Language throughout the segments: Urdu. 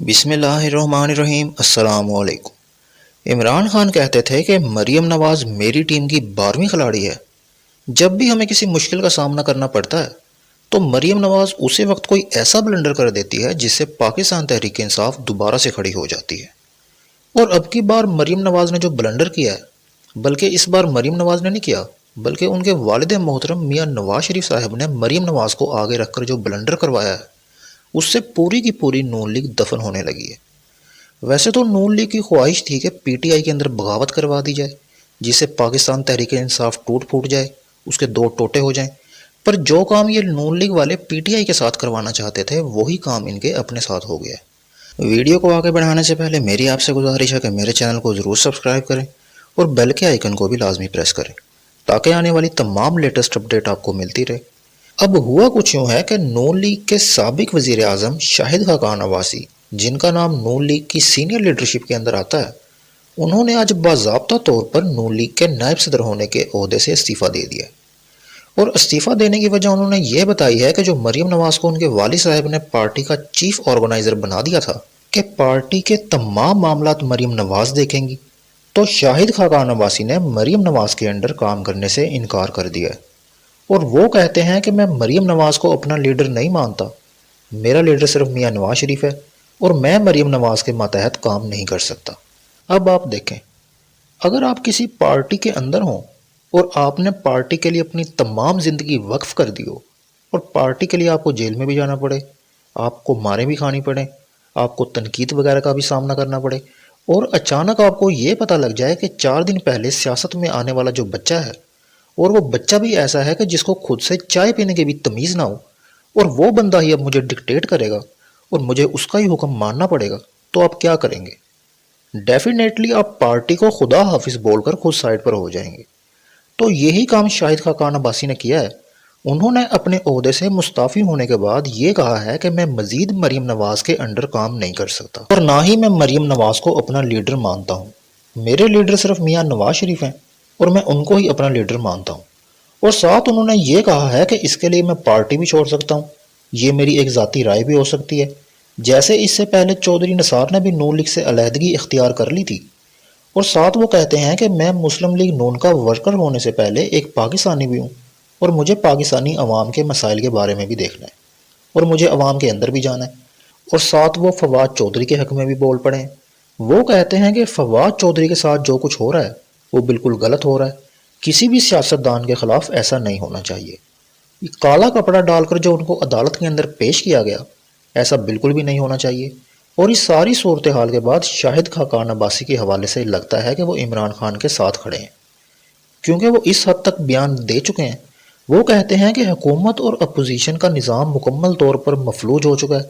بسم اللہ الرحمن الرحیم۔ السلام علیکم۔ عمران خان کہتے تھے کہ مریم نواز میری ٹیم کی 12ویں کھلاڑی ہے۔ جب بھی ہمیں کسی مشکل کا سامنا کرنا پڑتا ہے تو مریم نواز اسی وقت کوئی ایسا بلنڈر کر دیتی ہے جس سے پاکستان تحریک انصاف دوبارہ سے کھڑی ہو جاتی ہے۔ اور اب کی بار مریم نواز نے جو بلنڈر کیا ہے، بلکہ اس بار مریم نواز نے نہیں کیا، بلکہ ان کے والد محترم میاں نواز شریف صاحب نے مریم نواز کو آگے رکھ کر جو بلنڈر کروایا ہے، اس سے پوری کی پوری نون لیگ دفن ہونے لگی ہے۔ ویسے تو نون لیگ کی خواہش تھی کہ پی ٹی آئی کے اندر بغاوت کروا دی جائے، جس سے پاکستان تحریک انصاف ٹوٹ پھوٹ جائے، اس کے دو ٹوٹے ہو جائیں، پر جو کام یہ نون لیگ والے پی ٹی آئی کے ساتھ کروانا چاہتے تھے وہی کام ان کے اپنے ساتھ ہو گیا ہے۔ ویڈیو کو آگے بڑھانے سے پہلے میری آپ سے گزارش ہے کہ میرے چینل کو ضرور سبسکرائب کریں اور بیل کے آئیکن کو بھی لازمی پریس کریں تاکہ آنے والی تمام لیٹسٹ اپڈیٹ آپ کو ملتی رہے۔ اب ہوا کچھ یوں ہے کہ نون لیگ کے سابق وزیر اعظم شاہد خاقان عباسی، جن کا نام نون لیگ کی سینئر لیڈرشپ کے اندر آتا ہے، انہوں نے آج باضابطہ طور پر نون لیگ کے نائب صدر ہونے کے عہدے سے استعفیٰ دے دیا۔ اور استعفیٰ دینے کی وجہ انہوں نے یہ بتائی ہے کہ جو مریم نواز کو ان کے والد صاحب نے پارٹی کا چیف آرگنائزر بنا دیا تھا کہ پارٹی کے تمام معاملات مریم نواز دیکھیں گی، تو شاہد خاقان عباسی نے مریم نواز کے انڈر کام کرنے سے انکار کر دیا ہے۔ اور وہ کہتے ہیں کہ میں مریم نواز کو اپنا لیڈر نہیں مانتا، میرا لیڈر صرف میاں نواز شریف ہے اور میں مریم نواز کے ماتحت کام نہیں کر سکتا۔ اب آپ دیکھیں، اگر آپ کسی پارٹی کے اندر ہوں اور آپ نے پارٹی کے لیے اپنی تمام زندگی وقف کر دی ہو اور پارٹی کے لیے آپ کو جیل میں بھی جانا پڑے، آپ کو ماریں بھی کھانی پڑیں، آپ کو تنقید وغیرہ کا بھی سامنا کرنا پڑے، اور اچانک آپ کو یہ پتہ لگ جائے کہ 4 دن پہلے سیاست میں آنے والا جو بچہ ہے، اور وہ بچہ بھی ایسا ہے کہ جس کو خود سے چائے پینے کی بھی تمیز نہ ہو، اور وہ بندہ ہی اب مجھے ڈکٹیٹ کرے گا اور مجھے اس کا ہی حکم ماننا پڑے گا، تو آپ کیا کریں گے؟ ڈیفینیٹلی آپ پارٹی کو خدا حافظ بول کر خود سائڈ پر ہو جائیں گے۔ تو یہی کام شاہد خاقان عباسی نے کیا ہے۔ انہوں نے اپنے عہدے سے مستعفی ہونے کے بعد یہ کہا ہے کہ میں مزید مریم نواز کے انڈر کام نہیں کر سکتا اور نہ ہی میں مریم نواز کو اپنا لیڈر مانتا ہوں۔ میرے لیڈر صرف میاں نواز شریف ہیں اور میں ان کو ہی اپنا لیڈر مانتا ہوں۔ اور ساتھ انہوں نے یہ کہا ہے کہ اس کے لیے میں پارٹی بھی چھوڑ سکتا ہوں، یہ میری ایک ذاتی رائے بھی ہو سکتی ہے، جیسے اس سے پہلے چودھری نثار نے بھی نون لیگ سے علیحدگی اختیار کر لی تھی۔ اور ساتھ وہ کہتے ہیں کہ میں مسلم لیگ نون کا ورکر ہونے سے پہلے ایک پاکستانی بھی ہوں اور مجھے پاکستانی عوام کے مسائل کے بارے میں بھی دیکھنا ہے اور مجھے عوام کے اندر بھی جانا ہے۔ اور ساتھ وہ فواد چودھری کے حق میں بھی بول پڑے ہیں۔ وہ کہتے ہیں کہ فواد چودھری کے ساتھ جو کچھ ہو رہا ہے وہ بالکل غلط ہو رہا ہے، کسی بھی سیاستدان کے خلاف ایسا نہیں ہونا چاہیے۔ کالا کپڑا ڈال کر جو ان کو عدالت کے اندر پیش کیا گیا، ایسا بالکل بھی نہیں ہونا چاہیے۔ اور اس ساری صورتحال کے بعد شاہد خاقان عباسی کے حوالے سے لگتا ہے کہ وہ عمران خان کے ساتھ کھڑے ہیں، کیونکہ وہ اس حد تک بیان دے چکے ہیں۔ وہ کہتے ہیں کہ حکومت اور اپوزیشن کا نظام مکمل طور پر مفلوج ہو چکا ہے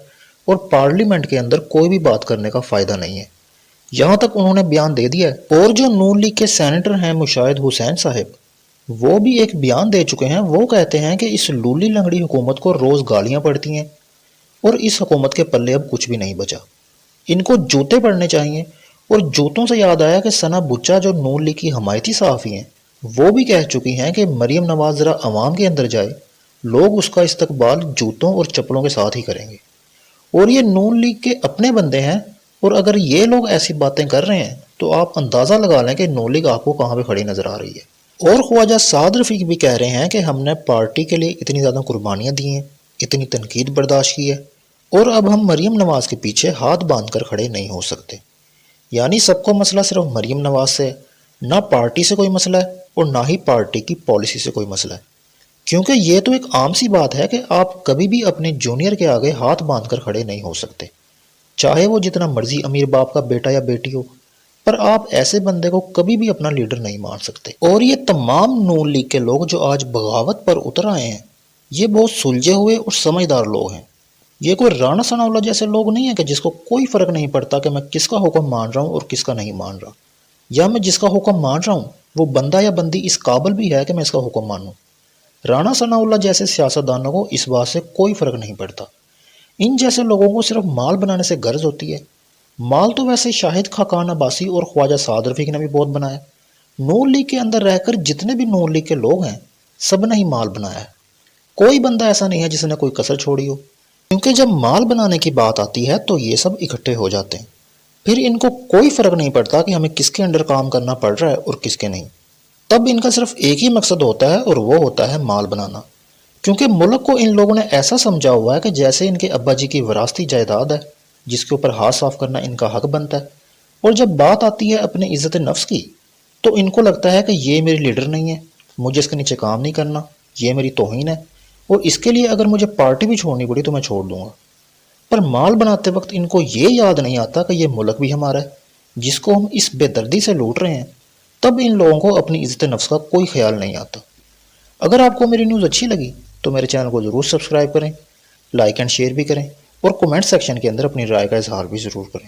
اور پارلیمنٹ کے اندر کوئی بھی بات کرنے کا فائدہ نہیں ہے، یہاں تک انہوں نے بیان دے دیا ہے۔ اور جو نون لیگ کے سینیٹر ہیں مشاہد حسین صاحب، وہ بھی ایک بیان دے چکے ہیں۔ وہ کہتے ہیں کہ اس لولی لنگڑی حکومت کو روز گالیاں پڑتی ہیں اور اس حکومت کے پلے اب کچھ بھی نہیں بچا، ان کو جوتے پڑنے چاہیے۔ اور جوتوں سے یاد آیا کہ ثنا بچہ جو نون لیگ کی حمایتی صحافی ہیں، وہ بھی کہہ چکی ہیں کہ مریم نواز ذرا عوام کے اندر جائے، لوگ اس کا استقبال جوتوں اور چپلوں کے ساتھ ہی کریں گے۔ اور یہ نون لیگ کے اپنے بندے ہیں، اور اگر یہ لوگ ایسی باتیں کر رہے ہیں تو آپ اندازہ لگا لیں کہ نون لیگ آپ کو کہاں پہ کھڑی نظر آ رہی ہے۔ اور خواجہ سعد رفیق بھی کہہ رہے ہیں کہ ہم نے پارٹی کے لیے اتنی زیادہ قربانیاں دی ہیں، اتنی تنقید برداشت کی ہے، اور اب ہم مریم نواز کے پیچھے ہاتھ باندھ کر کھڑے نہیں ہو سکتے۔ یعنی سب کو مسئلہ صرف مریم نواز سے ہے، نہ پارٹی سے کوئی مسئلہ ہے اور نہ ہی پارٹی کی پالیسی سے کوئی مسئلہ ہے، کیونکہ یہ تو ایک عام سی بات ہے کہ آپ کبھی بھی اپنے جونیئر کے آگے ہاتھ باندھ کر کھڑے نہیں ہو سکتے، چاہے وہ جتنا مرضی امیر باپ کا بیٹا یا بیٹی ہو، پر آپ ایسے بندے کو کبھی بھی اپنا لیڈر نہیں مان سکتے۔ اور یہ تمام نون لیگ کے لوگ جو آج بغاوت پر اتر آئے ہیں، یہ بہت سلجھے ہوئے اور سمجھدار لوگ ہیں۔ یہ کوئی رانا ثناء اللہ جیسے لوگ نہیں ہیں کہ جس کو کوئی فرق نہیں پڑتا کہ میں کس کا حکم مان رہا ہوں اور کس کا نہیں مان رہا، یا میں جس کا حکم مان رہا ہوں وہ بندہ یا بندی اس قابل بھی ہے کہ میں اس کا حکم مانوں۔ رانا ثناء اللہ جیسے سیاستدانوں کو اس بات سے کوئی فرق نہیں پڑتا۔ ان جیسے لوگوں کو صرف مال بنانے سے غرض ہوتی ہے۔ مال تو ویسے شاہد خاقان عباسی اور خواجہ سعد رفیق نے بھی بہت بنایا۔ نون لیگ کے اندر رہ کر جتنے بھی نون لیگ کے لوگ ہیں، سب نے ہی مال بنایا ہے۔ کوئی بندہ ایسا نہیں ہے جس نے کوئی کسر چھوڑی ہو۔ کیونکہ جب مال بنانے کی بات آتی ہے تو یہ سب اکٹھے ہو جاتے ہیں، پھر ان کو کوئی فرق نہیں پڑتا کہ ہمیں کس کے انڈر کام کرنا پڑ رہا ہے اور کس کے نہیں۔ تب ان کا صرف ایک ہی مقصد ہوتا ہے اور وہ ہوتا ہے مال بنانا، کیونکہ ملک کو ان لوگوں نے ایسا سمجھا ہوا ہے کہ جیسے ان کے ابا جی کی وراثتی جائیداد ہے جس کے اوپر ہاتھ صاف کرنا ان کا حق بنتا ہے۔ اور جب بات آتی ہے اپنی عزت نفس کی تو ان کو لگتا ہے کہ یہ میری لیڈر نہیں ہے، مجھے اس کے نیچے کام نہیں کرنا، یہ میری توہین ہے، اور اس کے لیے اگر مجھے پارٹی بھی چھوڑنی پڑی تو میں چھوڑ دوں گا۔ پر مال بناتے وقت ان کو یہ یاد نہیں آتا کہ یہ ملک بھی ہمارا ہے جس کو ہم اس بے دردی سے لوٹ رہے ہیں۔ تب ان لوگوں کو اپنی عزت نفس کا کوئی خیال نہیں آتا۔ اگر آپ کو میری نیوز اچھی لگی تو میرے چینل کو ضرور سبسکرائب کریں، لائک اینڈ شیئر بھی کریں، اور کومنٹ سیکشن کے اندر اپنی رائے کا اظہار بھی ضرور کریں۔